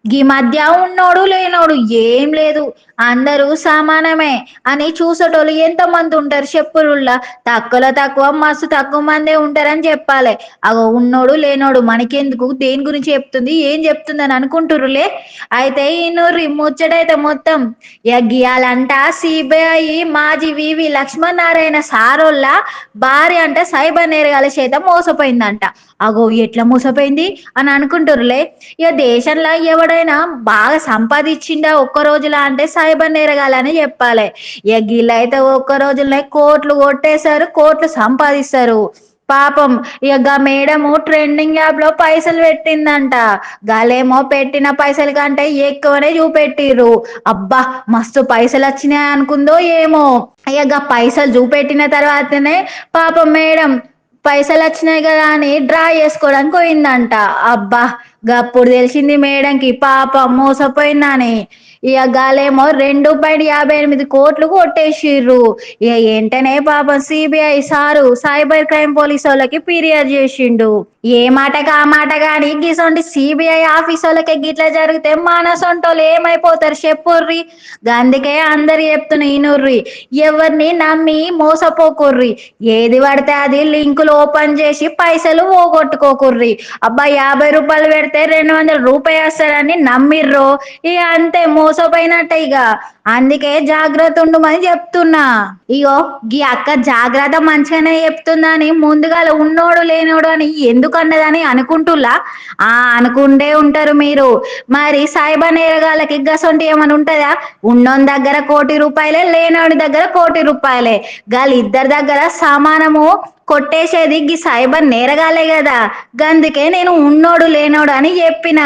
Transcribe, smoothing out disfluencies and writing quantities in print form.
గీ మధ్య ఉన్నోడు లేనోడు ఏం లేదు, అందరూ సమానమే అని చూసేటోళ్ళు ఎంతమంది ఉంటారు చెప్పులుల్లా? తక్కువలో తక్కువ మస్తు తక్కువ మందే ఉంటారని చెప్పాలి. అగో ఉన్నోడు లేనోడు మనకెందుకు, దేని గురించి చెప్తుంది, ఏం చెప్తుంది అని అనుకుంటుర్రులే. అయితే ఈ నూర్రి ముచ్చటైతే మొత్తం గీయాలంట సిబిఐ మాజీ వివి లక్ష్మణనారాయణ సారోళ్ళ భార్య అంట సైబర్ నేరగాల చేత మోసపోయిందంట. అగో ఎట్లా మోసపోయింది అని అనుకుంటుర్రులే. ఇక దేశంలో ఎవడైనా బాగా సంపాదించిండా ఒక్క రోజులా అంటే సైబర్ నేరగాలని చెప్పాలి. ఇక గీళ్ళైతే ఒక్క రోజులనే కోట్లు కొట్టేశారు, కోట్లు సంపాదిస్తారు. పాపం ఇక మేడము ట్రెండింగ్ యాప్ లో పైసలు పెట్టిందంట. గాలేమో పెట్టిన పైసల కంటే ఎక్కువనే చూపెట్టిర్రు. అబ్బా మస్తు పైసలు వచ్చినాయి అనుకుందో ఏమో. ఇక పైసలు చూపెట్టిన తర్వాతనే పాపం మేడం పైసలు వచ్చినాయి కదా అని డ్రా చేసుకోవడానికి పోయిందంట. అబ్బా గప్పుడు తెలిసింది మేడంకి పాప మోసపోయిందని. ఇక గాలేమో 2.58 కోట్లు కొట్టేసిర్రు. ఇక ఏంటనే పాపం CBI sir cyber crime police వాళ్ళకి ఫిర్యాదు చేసిండు. ఏ మాటగా ఆ మాట గాని గిసొంటి సిబిఐ ఆఫీస్ వాళ్ళకి గిట్లా జరిగితే మనసొంటోళ్ళు ఏమైపోతారు చెప్పుర్రి. అందుకే అందరు చెప్తున్నా ఈనుర్రి, ఎవరిని నమ్మి మోసపోకుర్రి. ఏది పడితే అది లింకులు ఓపెన్ చేసి పైసలు పోగొట్టుకోకుర్రి. అబ్బా 50 రూపాయలు పెడితే 200 రూపాయలు వస్తారని నమ్మిర్రో ఇక అంతే మోసపోయినట్టే ఇక. అందుకే జాగ్రత్త ఉండమని చెప్తున్నా. ఇగో గీ అక్క జాగ్రత్త మంచిగానే చెప్తుందని ముందుగా ఉన్నోడు లేనోడు అని ఎందుకు అన్నదని అనుకుంటుల్లా? అనుకుంటే ఉంటారు మీరు. మరి సైబర్ నేరగాళ్ళకి గసొంటి ఏమైనా ఉంటుందా? ఉన్నోని దగ్గర 1,00,00,000 రూపాయలే, లేనోడి దగ్గర 1,00,00,000 రూపాయలే. ఇద్దరి దగ్గర సమానము కొట్టేసేది గీ సైబర్ నేరగాలే కదా. గందుకే నేను ఉన్నోడు లేనోడు అని చెప్పిన.